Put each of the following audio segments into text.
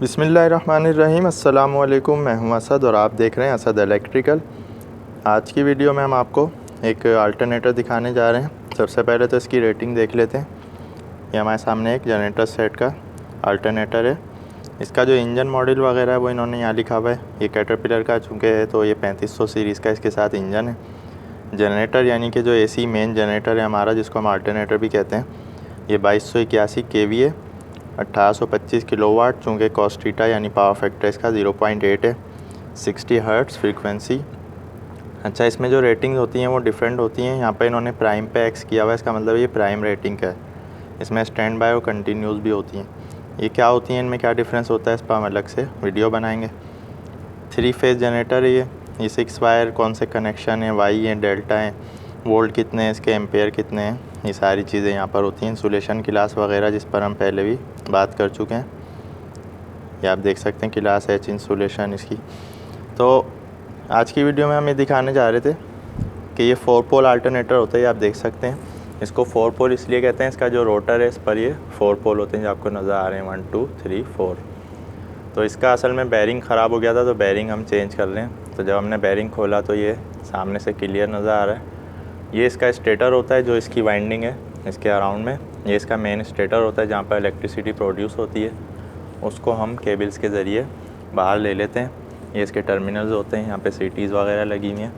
बिस्मिल्लाहिर्रहमानिर्रहीम। अस्सलाम वालेकुम। मैं हूं असद और आप देख रहे हैं असद इलेक्ट्रिकल। आज की वीडियो में हम आपको एक अल्टरनेटर दिखाने जा रहे हैं। सबसे पहले तो इसकी रेटिंग देख लेते हैं। ये हमारे सामने एक जनरेटर सेट का अल्टरनेटर है। इसका जो इंजन मॉडल वगैरह है वो इन्होंने यहाँ लिखा हुआ है। ये कैटरपिलर का चूँकि है तो ये 3500 सीरीज़ का इसके साथ इंजन है। जनरेटर यानी कि जो AC मेन जनरेटर है हमारा, जिसको हम अल्टरनेटर भी कहते हैं, ये 2281 kVA 1825 किलोवाट, चूँकि कॉस थीटा यानी पावर फैक्टर इसका 0.8 है। 60 हर्ट्ज़ फ्रीक्वेंसी। अच्छा, इसमें जो रेटिंग होती हैं वो डिफरेंट होती हैं। यहाँ पे इन्होंने प्राइम पे एक्स किया हुआ है, इसका मतलब ये प्राइम रेटिंग का है। इसमें स्टैंड बाय और कंटिन्यूस भी होती हैं। ये क्या होती हैं, इनमें क्या डिफरेंस होता है, इस पर हम अलग से वीडियो बनाएंगे। 3 फेज़ जनरेटर है ये 6 वायर, कौन से कनेक्शन है, वाई है, डेल्टा है, वोल्ट कितने हैं इसके, एम्पेयर कितने हैं, ये सारी चीज़ें यहाँ पर होती हैं। इंसुलेशन क्लास वगैरह जिस पर हम पहले भी बात कर चुके हैं, ये आप देख सकते हैं क्लास H इंसुलेशन इसकी। तो आज की वीडियो में हम ये दिखाने जा रहे थे कि ये 4 पोल अल्टरनेटर होता है। ये आप देख सकते हैं, इसको 4 पोल इसलिए कहते हैं, इसका जो रोटर है इस पर ये 4 पोल होते हैं जो आपको नज़र आ रहे हैं, 1 2 3 4। तो इसका असल में बैरिंग ख़राब हो गया था तो बैरिंग हम चेंज कर रहे हैं। तो जब हमने बैरिंग खोला तो ये सामने से क्लियर नज़र आ रहा है। ये इसका स्टेटर होता है जो इसकी वाइंडिंग है इसके अराउंड में। ये इसका मेन स्टेटर होता है जहाँ पर इलेक्ट्रिसिटी प्रोड्यूस होती है, उसको हम केबल्स के ज़रिए बाहर ले लेते हैं। ये इसके टर्मिनल्स होते हैं, यहाँ पे सीटीज़ वगैरह लगी हुई हैं।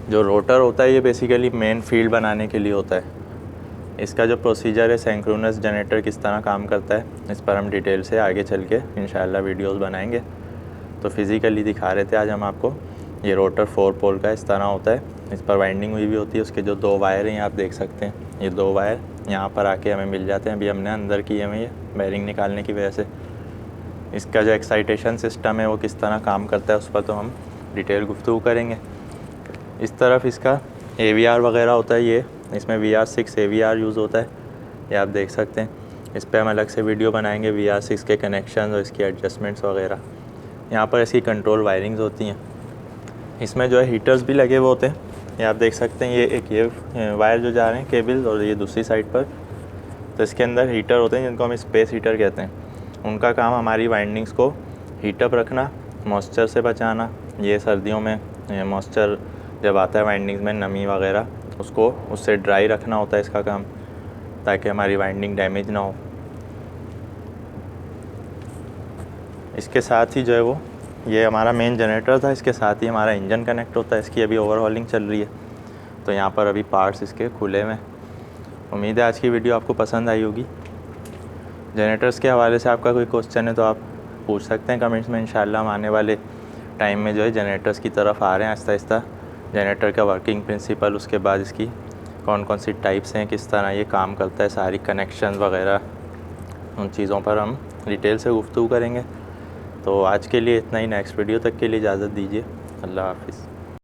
जो रोटर होता है ये बेसिकली मेन फील्ड बनाने के लिए होता है। इसका जो प्रोसीजर है, सिंक्रोनस जनरेटर किस तरह काम करता है, इस पर हम डिटेल से आगे चल के इंशाल्लाह वीडियोस बनाएंगे। तो फिज़िकली दिखा रहे थे आज हम आपको। ये रोटर 4 पोल का इस तरह होता है, इस पर वाइंडिंग हुई भी होती है। उसके जो 2 वायर हैं आप देख सकते हैं, ये 2 वायर यहाँ पर आके हमें मिल जाते हैं। अभी हमने अंदर की हमें ये बैरिंग निकालने की वजह से। इसका जो एक्साइटेशन सिस्टम है वो किस तरह काम करता है उस पर तो हम डिटेल गुफ्तगू करेंगे। इस तरफ इसका AVR वगैरह होता है, ये इसमें VR6 AVR यूज़ होता है, ये आप देख सकते हैं। इस पर हम अलग से वीडियो बनाएंगे, VR6 के कनेक्शन और इसकी एडजस्टमेंट्स वगैरह। यहाँ पर इसकी कंट्रोल वायरिंग्स होती हैं। इसमें जो है हीटर्स भी लगे हुए होते हैं, ये आप देख सकते हैं। ये वायर जो जा रहे हैं केबल, और ये दूसरी साइड पर तो इसके अंदर हीटर होते हैं जिनको हम स्पेस हीटर कहते हैं। उनका काम हमारी वाइंडिंग्स को हीटअप रखना, मॉइस्चर से बचाना। ये सर्दियों में मॉइस्चर जब आता है वाइंडिंग्स में, नमी वगैरह, उसको उससे ड्राई रखना होता है इसका काम, ताकि हमारी वाइंडिंग डैमेज ना हो। इसके साथ ही जो है वो ये हमारा मेन जनरेटर था, इसके साथ ही हमारा इंजन कनेक्ट होता है। इसकी अभी ओवरहॉलिंग चल रही है तो यहाँ पर अभी पार्ट्स इसके खुले में। उम्मीद है आज की वीडियो आपको पसंद आई होगी। जनरेटर्स के हवाले से आपका कोई क्वेश्चन है तो आप पूछ सकते हैं कमेंट्स में। इंशाल्लाह हम आने वाले टाइम में जो है जनरेटर्स की तरफ आ रहे हैं आहिस्ता आहिस्ता। जनरेटर का वर्किंग प्रिंसिपल, उसके बाद इसकी कौन कौन सी टाइप्स हैं, किस तरह ये काम करता है, सारी कनेक्शन वगैरह, उन चीज़ों पर हम डिटेल से गुफ्तगू करेंगे। तो आज के लिए इतना ही। नेक्स्ट वीडियो तक के लिए इजाज़त दीजिए। अल्लाह हाफ़िज़।